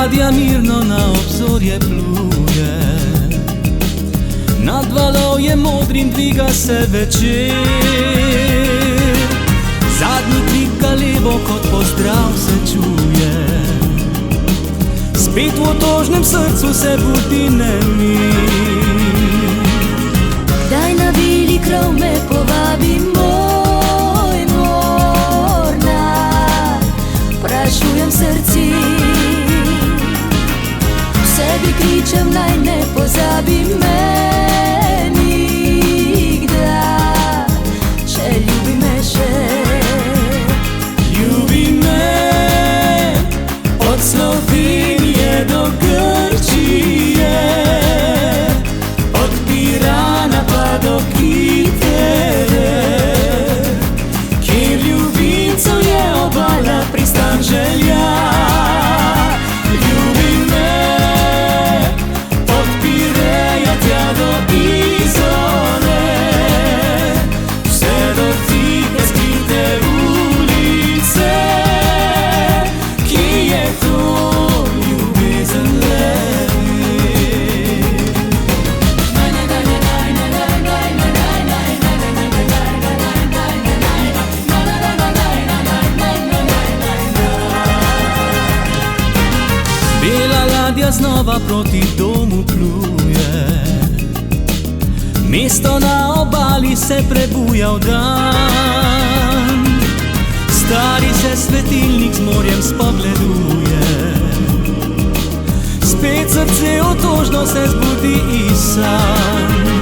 ladja mirno na obzorje pluje, nad valovjem modrim dviga se večer. Zadnji krik galevo kot pozdrav se čuje, spet v otožnem srcu se budi nemir. Daj na bili krov me povabi, moj mornar, prašujem srci. V sebi kričem, naj ne pozabi me nikdar, če ljubi me še. Ljubi me od Slovenije do Grčije, od Pirana pa do Kitere, kjer ljubimcev je obala, pristan želja. Ljubi me od Pireja tja do Izole, vse do tihe skrite ulice, ki je to ljubezen le. Bela ladja znova proti domu pluje, mesto na obali se prebuja v dan. Stari se svetilnik z morjem spogleduje, spet srce otožno se zbudi iz sanj.